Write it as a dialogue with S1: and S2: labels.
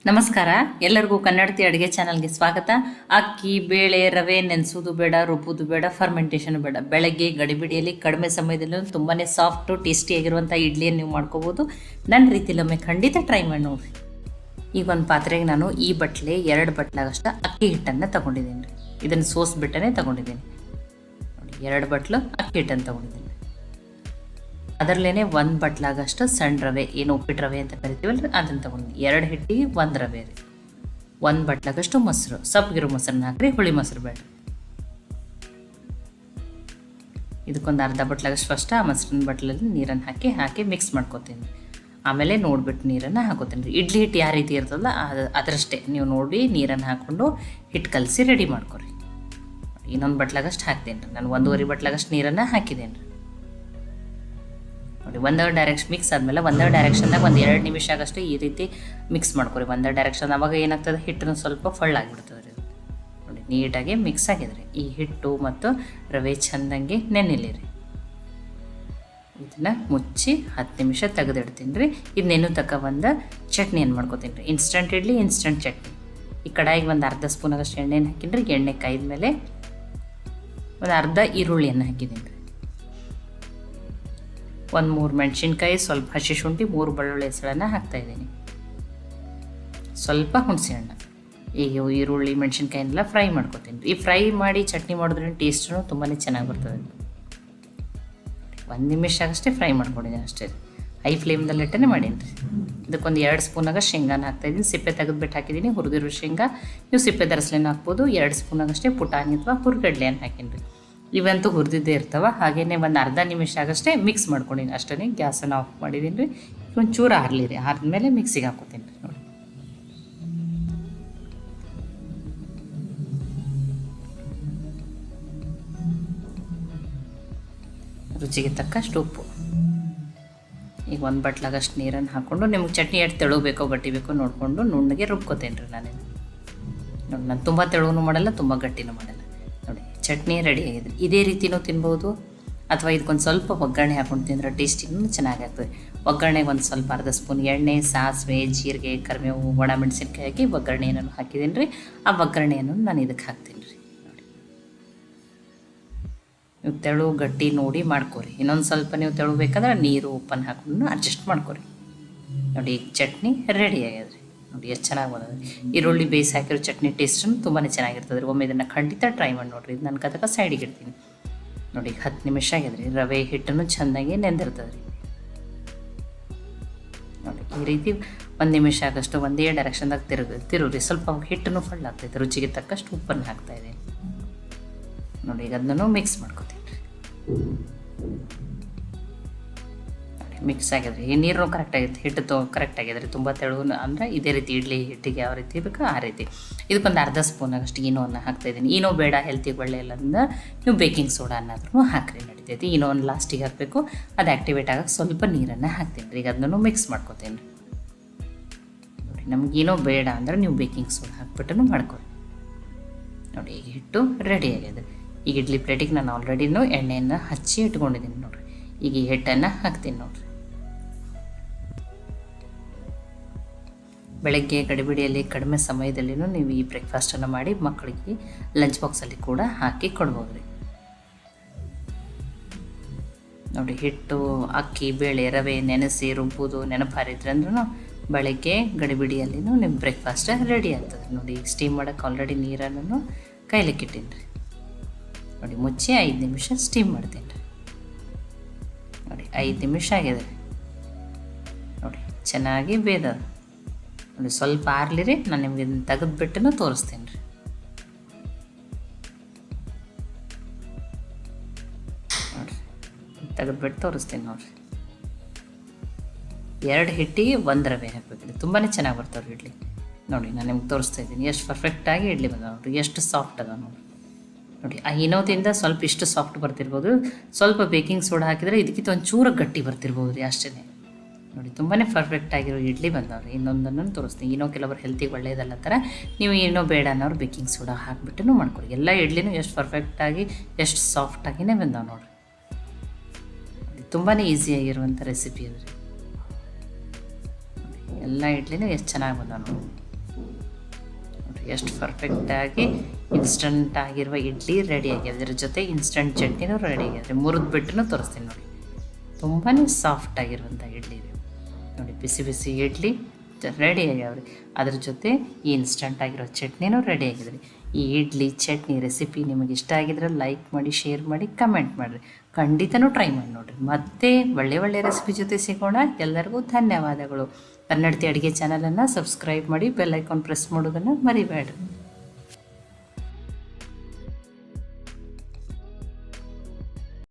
S1: ನಮಸ್ಕಾರ, ಎಲ್ಲರಿಗೂ ಕನ್ನಡತಿ ಅಡುಗೆ ಚಾನಲ್ಗೆ ಸ್ವಾಗತ. ಅಕ್ಕಿ, ಬೇಳೆ, ರವೆ ನೆನೆಸೋದು ಬೇಡ, ರುಬ್ಬೋದು ಬೇಡ, ಫರ್ಮೆಂಟೇಷನ್ ಬೇಡ. ಬೆಳಗ್ಗೆ ಗಡಿಬಿಡಿಯಲ್ಲಿ ಕಡಿಮೆ ಸಮಯದಲ್ಲಿ ತುಂಬಾ ಸಾಫ್ಟು ಟೇಸ್ಟಿಯಾಗಿರುವಂಥ ಇಡ್ಲಿಯನ್ನು ನೀವು ಮಾಡ್ಕೋಬೋದು. ನನ್ನ ರೀತಿಲೊಮ್ಮೆ ಖಂಡಿತ ಟ್ರೈ ಮಾಡಿ ನೋಡಿರಿ. ಈಗ ಒಂದು ಪಾತ್ರೆಗೆ ನಾನು ಈ ಬಟ್ಲೆ 2 ಬಟ್ಲಾಗಷ್ಟು ಅಕ್ಕಿ ಹಿಟ್ಟನ್ನು ತೊಗೊಂಡಿದ್ದೀನಿ ರೀ. ಇದನ್ನು ಸೋಸ್ಬಿಟ್ಟೇ ತೊಗೊಂಡಿದ್ದೀನಿ ನೋಡಿ. 2 ಬಟ್ಲು ಅಕ್ಕಿ ಹಿಟ್ಟನ್ನು ತೊಗೊಂಡಿದ್ದೀನಿ. ಅದರಲ್ಲೇ 1 ಬಟ್ಲಾಗಷ್ಟು ಸಣ್ಣ ರವೆ, ಏನು ಉಪ್ಪಿಟ್ಟು ರವೆ ಅಂತ ಕರಿತೀವಲ್ಲ, ಅದನ್ನು ತೊಗೊಂಡು 2 ಹಿಟ್ಟಿಗೆ 1 ರವೆ ರೀ. 1 ಬಟ್ಲಾಗಷ್ಟು ಮೊಸರು, ಸಪ್ಪಗಿರೋ ಮೊಸರನ್ನ ಹಾಕ್ರಿ, ಹುಳಿ ಮೊಸರು ಬೇಡ. ಇದಕ್ಕೊಂದು ಅರ್ಧ ಬಟ್ಲಾಗಷ್ಟು ಫಸ್ಟ್ ಆ ಮೊಸರಿನ ಬಟ್ಲಲ್ಲಿ ನೀರನ್ನು ಹಾಕಿ ಮಿಕ್ಸ್ ಮಾಡ್ಕೊತೀನಿ. ಆಮೇಲೆ ನೋಡಿಬಿಟ್ಟು ನೀರನ್ನು ಹಾಕೋತೀನಿ ರೀ. ಇಡ್ಲಿ ಹಿಟ್ಟು ಯಾವ ರೀತಿ ಇರ್ತದಲ್ಲ ಅದರಷ್ಟೇ ನೀವು ನೋಡಿ ನೀರನ್ನು ಹಾಕ್ಕೊಂಡು ಹಿಟ್ಟು ಕಲಸಿ ರೆಡಿ ಮಾಡ್ಕೊರಿ. ಇನ್ನೊಂದು ಬಟ್ಲಾಗಷ್ಟು ಹಾಕ್ತೀನಿ ರೀ. ನಾನು 1.5 ಬಟ್ಲಾಗಷ್ಟು ನೀರನ್ನು ಹಾಕಿದ್ದೇನೆ ರೀ. ನೋಡಿ, ಒಂದೇ ಡೈರೆಕ್ಷನ್ ಮಿಕ್ಸ್ ಆದಮೇಲೆ ಒಂದೇ ಡೈರೆಕ್ಷನ್ದಾಗ 1-2 ನಿಮಿಷ ಆಗಷ್ಟು ಈ ರೀತಿ ಮಿಕ್ಸ್ ಮಾಡ್ಕೊರಿ. ಒಂದೇ ಡೈರೆಕ್ಷನ್ ಅವಾಗ ಏನಾಗ್ತದೆ, ಹಿಟ್ಟನ್ನು ಸ್ವಲ್ಪ ಫಳ್ಳಾಗಿಬಿಡ್ತದೆ ರೀ. ನೋಡಿ, ನೀಟಾಗಿ ಮಿಕ್ಸ್ ಆಗಿದ್ರಿ. ಈ ಹಿಟ್ಟು ಮತ್ತು ರವೆ ಚೆಂದಂಗೆ ನೆನೆಲಿ ರೀ. ಇದನ್ನು ಮುಚ್ಚಿ 10 ನಿಮಿಷ ತೆಗೆದಿಡ್ತೀನಿ ರೀ. ಇದನ್ನೇನು ಒಂದು ಚಟ್ನಿಯನ್ನು ಮಾಡ್ಕೊತೀನಿ ರೀ. Instant idli, instant chutney. ಈ ಕಡಾಯಿಗೆ ಒಂದು ಅರ್ಧ ಸ್ಪೂನಾಗಷ್ಟು ಎಣ್ಣೆನ ಹಾಕಿನಿ ರೀ. ಎಣ್ಣೆ ಕಾಯ್ದ ಮೇಲೆ ಒಂದು ಅರ್ಧ ಈರುಳ್ಳಿಯನ್ನು ಹಾಕಿದ್ದೀನಿ ರೀ. 1-3 ಮೆಣಸಿನ್ಕಾಯಿ, ಸ್ವಲ್ಪ ಹಸಿ ಶುಂಠಿ, 3 ಬೆಳ್ಳುಳ್ಳಿ ಹೆಸಳನ್ನು ಹಾಕ್ತಾಯಿದ್ದೀನಿ. ಸ್ವಲ್ಪ ಹುಣಸೆ ಹಣ್ಣು. ಈಗ ಈರುಳ್ಳಿ ಮೆಣಸಿನ್ಕಾಯಿನೆಲ್ಲ ಫ್ರೈ ಮಾಡ್ಕೊತೀನಿ. ಈ ಫ್ರೈ ಮಾಡಿ ಚಟ್ನಿ ಮಾಡಿದ್ರೆ ಟೇಸ್ಟೂ ತುಂಬಾ ಚೆನ್ನಾಗಿ ಬರ್ತದೆ. 1 ನಿಮಿಷ ಆಗಷ್ಟೇ ಫ್ರೈ ಮಾಡ್ಕೊಂಡಿದ್ದೀನಿ ಅಷ್ಟೇ. ಹೈ ಫ್ಲೇಮ್ದಲ್ಲಿಟ್ಟೇ ಮಾಡೀನಿ ರೀ. ಇದಕ್ಕೊಂದು 2 ಸ್ಪೂನಾಗ ಶೇಂಗಾನ ಹಾಕ್ತಾಯಿದ್ದೀನಿ. ಸಿಪ್ಪೆ ತೆಗೆದುಬಿಟ್ಟು ಹಾಕಿದ್ದೀನಿ. ಹುರಿದಿರೋ ಶೇಂಗಾ, ನೀವು ಸಿಪ್ಪೆ ದರಸ್ಲೇನು ಹಾಕ್ಬೋದು. 2 ಸ್ಪೂನಾಗಷ್ಟೇ ಪುಟಾಣಿ ಅಥವಾ ಹುರ್ಗಡ್ಲೆಯನ್ನು ಹಾಕೀನಿ ರೀ. ಇವಂತೂ ಹುರಿದಿದ್ದೇ ಇರ್ತವೆ. ಹಾಗೆಯೇ ಒಂದು ಅರ್ಧ ನಿಮಿಷ ಆಗಷ್ಟೇ ಮಿಕ್ಸ್ ಮಾಡ್ಕೊಂಡಿನಿ ಅಷ್ಟೇ. ಗ್ಯಾಸನ್ನು ಆಫ್ ಮಾಡಿದ್ದೀನಿ ರೀ. ಒಂಚೂರು ಆರಲಿ ರೀ. ಆರಿದ್ಮೇಲೆ ಮಿಕ್ಸಿಗೆ ಹಾಕೋತೀನಿ ರೀ. ನೋಡಿ, ರುಚಿಗೆ ತಕ್ಕಷ್ಟು ಉಪ್ಪು. ಈಗ 1 ಬಟ್ಲಾಗಷ್ಟು ನೀರನ್ನು ಹಾಕ್ಕೊಂಡು ನಿಮ್ಗೆ ಚಟ್ನಿ ಎಷ್ಟು ತೆಳು ಬೇಕೋ ಗಟ್ಟಿ ಬೇಕೋ ನೋಡಿಕೊಂಡು ನುಣ್ಣಗೆ ರುಬ್ಕೋತೀನಿ ರೀ. ನಾನು ತುಂಬ ತೆಳುವೂ ಮಾಡಲ್ಲ, ತುಂಬ ಗಟ್ಟಿನೂ ಮಾಡಲ್ಲ. ನೋಡಿ, ಚಟ್ನಿ ರೆಡಿ ಆಗಿದೆ. ಇದೇ ರೀತಿಯೂ ತಿನ್ಬೋದು, ಅಥವಾ ಇದಕ್ಕೊಂದು ಸ್ವಲ್ಪ ಒಗ್ಗರಣೆ ಹಾಕ್ಕೊಂಡು ತಿಂದರೆ ಟೇಸ್ಟಿನೂ ಚೆನ್ನಾಗಾಗ್ತದೆ. ಒಗ್ಗರಣೆಗೆ ಒಂದು ಸ್ವಲ್ಪ ಅರ್ಧ ಸ್ಪೂನ್ ಎಣ್ಣೆ, ಸಾಸಿವೆ, ಜೀರಿಗೆ, ಕರಿಬೇವು, ಒಣಮೆಣಸಿನ್ಕಾಯಿ ಹಾಕಿ ಒಗ್ಗರಣೆಯನ್ನು ಹಾಕಿದ್ದೀನಿ ರೀ. ಆ ಒಗ್ಗರಣೆಯನ್ನು ನಾನು ಇದಕ್ಕೆ ಹಾಕ್ತೀನಿ ರೀ. ನೋಡಿ, ನೀವು ತೆಳು ಗಟ್ಟಿ ನೋಡಿ ಮಾಡ್ಕೊರಿ. ಇನ್ನೊಂದು ಸ್ವಲ್ಪ ನೀವು ತೆಳು ಬೇಕಾದ್ರೆ ನೀರು ಉಪ್ಪನ್ನು ಹಾಕೊಂಡು ಅಡ್ಜಸ್ಟ್ ಮಾಡ್ಕೊರಿ. ನೋಡಿ, ಈಗ ಚಟ್ನಿ ರೆಡಿ ಆಗ್ಯದ ರೀ. ನೋಡಿ, ಎಷ್ಟು ಚೆನ್ನಾಗಿ ಬಂದದ. ಈರುಳ್ಳಿ ಬೇಯಿಸಿ ಹಾಕಿರೋ ಚಟ್ನಿ ಟೇಸ್ಟೂ ತುಂಬಾ ಚೆನ್ನಾಗಿರ್ತದೆ ರೀ. ಒಮ್ಮೆ ಇದನ್ನು ಖಂಡಿತ ಟ್ರೈ ಮಾಡಿ ನೋಡಿರಿ. ಇದು ನಾನು ಕದಕ ಸೈಡಿಗೆ ಇಡ್ತೀನಿ. ನೋಡಿ, 10 ನಿಮಿಷ ಆಗ್ಯದ್ರಿ. ರವೆ ಹಿಟ್ಟನ್ನು ಚೆನ್ನಾಗಿ ನೆಂದಿರ್ತದೆ ರೀ. ನೋಡಿ, ಈ ರೀತಿ 1 ನಿಮಿಷ ಆಗಷ್ಟು ಒಂದೇ ಡೈರೆಕ್ಷನ್ದಾಗ ತಿರುಗ್ರಿ. ಸ್ವಲ್ಪ ಹಿಟ್ಟನ್ನು ಫಳ್ಳಾಗ್ತೈತೆ. ರುಚಿಗೆ ತಕ್ಕಷ್ಟು ಉಪ್ಪನ್ನು ಹಾಕ್ತಾಯಿದೆ. ನೋಡಿ, ಈಗ ಅದನ್ನು ಮಿಕ್ಸ್ ಮಾಡ್ಕೊತೀನಿ ರೀ. ಮಿಕ್ಸ್ ಆಗಿದ್ರಿ. ಈ ನೀರು ಕರೆಕ್ಟ್ ಆಗಿತ್ತು, ಹಿಟ್ಟು ಕರೆಕ್ಟ್ ಆಗಿದ್ರಿ. ತುಂಬ ತೆಳು ಅಂದರೆ ಇದೇ ರೀತಿ ಇಡ್ಲಿ ಹಿಟ್ಟಿಗೆ ಯಾವ ರೀತಿ ಬೇಕೋ ಆ ರೀತಿ. ಇದಕ್ಕೊಂದು ಅರ್ಧ ಸ್ಪೂನಾಗಷ್ಟು ಈನೋವನ್ನು ಹಾಕ್ತಾಯಿದ್ದೀನಿ. ಈನೋ ಬೇಡ, ಹೆಲ್ತಿಗೆ ಒಳ್ಳೆ ಇಲ್ಲ ಅಂದ್ರೆ ನೀವು ಬೇಕಿಂಗ್ ಸೋಡಾ ಅನ್ನೋದ್ರೂ ಹಾಕ್ರಿ, ನಡಿತೈತಿ. ಈನೋವನ್ನು ಲಾಸ್ಟಿಗೆ ಹಾಕಬೇಕು. ಅದು ಆ್ಯಕ್ಟಿವೇಟ್ ಆಗೋಕ್ಕೆ ಸ್ವಲ್ಪ ನೀರನ್ನು ಹಾಕ್ತೀನಿ ರೀ. ಈಗ ಅದನ್ನು ಮಿಕ್ಸ್ ಮಾಡ್ಕೊತೀನಿ ರೀ. ನೋಡಿ, ನಮ್ಗೆ ಏನೋ ಬೇಡ ಅಂದರೆ ನೀವು ಬೇಕಿಂಗ್ ಸೋಡಾ ಹಾಕ್ಬಿಟ್ಟು ಮಾಡ್ಕೊರಿ. ನೋಡಿ, ಈಗ ಹಿಟ್ಟು ರೆಡಿ ಆಗಿದೆ. ಈಗ ಇಡ್ಲಿ ಪ್ಲೇಟಿಗೆ ನಾನು ಆಲ್ರೆಡಿನೂ ಎಣ್ಣೆಯನ್ನು ಹಚ್ಚಿ ಇಟ್ಕೊಂಡಿದ್ದೀನಿ ನೋಡಿರಿ. ಈಗ ಈ ಹಿಟ್ಟನ್ನು ಹಾಕ್ತೀನಿ ನೋಡಿರಿ. ಬೆಳಗ್ಗೆ ಗಡಿಬಿಡಿಯಲ್ಲಿ ಕಡಿಮೆ ಸಮಯದಲ್ಲಿನೂ ನೀವು ಈ ಬ್ರೇಕ್ಫಾಸ್ಟನ್ನು ಮಾಡಿ ಮಕ್ಕಳಿಗೆ ಲಂಚ್ ಬಾಕ್ಸಲ್ಲಿ ಕೂಡ ಹಾಕಿ ಕೊಡ್ಬೋದು ರೀ. ನೋಡಿ, ಹಿಟ್ಟು, ಅಕ್ಕಿ, ಬೇಳೆ, ರವೆ ನೆನೆಸಿ ರುಬ್ಬೋದು ನೆನಪಾರಿದ್ರೆ ಅಂದ್ರೂ ಬೆಳಗ್ಗೆ ಗಡಿಬಿಡಿಯಲ್ಲಿನೂ ನಿಮ್ಮ ಬ್ರೇಕ್ಫಾಸ್ಟ್ ರೆಡಿ ಆಗ್ತದೆ. ನೋಡಿ, ಈಗ ಸ್ಟೀಮ್ ಮಾಡೋಕ್ಕೆ ಆಲ್ರೆಡಿ ನೀರನ್ನು ಕೈಲಿಕ್ಕೆ ಇಟ್ಟೀನಿ ರೀ. ನೋಡಿ, ಮುಚ್ಚಿ 5 ನಿಮಿಷ ಸ್ಟೀಮ್ ಮಾಡ್ತೀನಿ ರೀ. ನೋಡಿ, 5 ನಿಮಿಷ ಆಗಿದೆ. ನೋಡಿ, ಚೆನ್ನಾಗಿ ಬೇಯ್ದದ. ನೋಡಿ, ಸ್ವಲ್ಪ ಆರ್ಲಿ ರೀ. ನಾನು ನಿಮ್ಗೆ ಇದನ್ನು ತೆಗೆದುಬಿಟ್ಟು ತೋರಿಸ್ತೀನಿ ರೀ. ನೋಡಿರಿ, ತೆಗೆದುಬಿಟ್ಟು ತೋರಿಸ್ತೀನಿ ನೋಡಿರಿ. 2 ಹಿಟ್ಟಿಗೆ 1 ರವೆ ಹಾಕಬೇಕ್ರಿ. ತುಂಬಾ ಚೆನ್ನಾಗಿ ಬರ್ತಾವೆ ರೀ ಇಡ್ಲಿ. ನೋಡಿ, ನಾನು ನಿಮ್ಗೆ ತೋರಿಸ್ತಾ ಇದ್ದೀನಿ ಎಷ್ಟು ಪರ್ಫೆಕ್ಟಾಗಿ ಇಡ್ಲಿ ಬಂದಾವೆ ನೋಡಿರಿ. ಎಷ್ಟು ಸಾಫ್ಟ್ ಅದ ನೋಡಿ. ನೋಡಿ, ಆ ಇನೋದಿಂದ ಸ್ವಲ್ಪ ಇಷ್ಟು ಸಾಫ್ಟ್ ಬರ್ತಿರ್ಬೋದು. ಸ್ವಲ್ಪ ಬೇಕಿಂಗ್ ಸೋಡಾ ಹಾಕಿದರೆ ಇದಕ್ಕಿಂತ ಒಂಚೂರು ಗಟ್ಟಿ ಬರ್ತಿರ್ಬೋದು ರೀ, ಅಷ್ಟೇ. ನೋಡಿ, ತುಂಬಾ ಪರ್ಫೆಕ್ಟ್ ಆಗಿರೋ ಇಡ್ಲಿ ಬಂದವ್ರಿ. ಇನ್ನೊಂದನ್ನು ತೋರಿಸ್ತೀನಿ. ಏನೋ ಕೆಲವರು ಹೆಲ್ತಿಗೆ ಒಳ್ಳೆಯದಲ್ಲ ಥರ, ನೀವು ಏನೋ ಬೇಡ ಅನ್ನೋರು ಬೇಕಿಂಗ್ ಸೋಡಾ ಹಾಕಿಬಿಟ್ಟು ಮಾಡ್ಕೊಡಿ. ಎಲ್ಲ ಇಡ್ಲಿನೂ ಎಷ್ಟು ಪರ್ಫೆಕ್ಟಾಗಿ ಎಷ್ಟು ಸಾಫ್ಟಾಗಿಯೇ ಬಂದಾವೆ ನೋಡಿರಿ. ತುಂಬಾ ಈಸಿಯಾಗಿರುವಂಥ ರೆಸಿಪಿ ಅದು ರೀ. ಎಲ್ಲ ಇಡ್ಲಿನೂ ಎಷ್ಟು ಚೆನ್ನಾಗಿ ಬಂದಾವೆ ನೋಡಿ. ಎಷ್ಟು ಪರ್ಫೆಕ್ಟಾಗಿ ಇನ್ಸ್ಟಂಟ್ ಆಗಿರುವ ಇಡ್ಲಿ ರೆಡಿ ಆಗ್ಯದ. ಅದ್ರ ಜೊತೆ ಇನ್ಸ್ಟಂಟ್ ಚಟ್ನಿನೂ ರೆಡಿ ಆಗ್ಯದ್ರಿ. ಮುರಿದು ಬಿಟ್ಟು ತೋರಿಸ್ತೀನಿ ನೋಡಿ. ತುಂಬಾ ಸಾಫ್ಟಾಗಿರುವಂಥ ಇಡ್ಲಿ ಇದೆ ನೋಡಿ. ಬಿಸಿ ಬಿಸಿ ಇಡ್ಲಿ ರೆಡಿ ಆಗ್ಯಾವ್ರಿ. ಅದ್ರ ಜೊತೆ ಈ ಇನ್ಸ್ಟಂಟ್ ಆಗಿರೋ ಚಟ್ನಿನೂ ರೆಡಿ ಆಗಿದೆ ರೀ. ಈ ಇಡ್ಲಿ ಚಟ್ನಿ ರೆಸಿಪಿ ನಿಮಗೆ ಇಷ್ಟ ಆಗಿದ್ರೆ ಲೈಕ್ ಮಾಡಿ, ಶೇರ್ ಮಾಡಿ, ಕಮೆಂಟ್ ಮಾಡಿರಿ. ಖಂಡಿತನೂ ಟ್ರೈ ಮಾಡಿ ನೋಡಿರಿ. ಮತ್ತೆ ಒಳ್ಳೆ ರೆಸಿಪಿ ಜೊತೆ ಸಿಗೋಣ. ಎಲ್ಲರಿಗೂ ಧನ್ಯವಾದಗಳು. ಕನ್ನಡತಿ ಅಡುಗೆ ಚಾನಲನ್ನು ಸಬ್ಸ್ಕ್ರೈಬ್ ಮಾಡಿ, ಬೆಲ್ ಐಕಾನ್ ಪ್ರೆಸ್ ಮಾಡೋದನ್ನು ಮರಿಬೇಡ್ರಿ.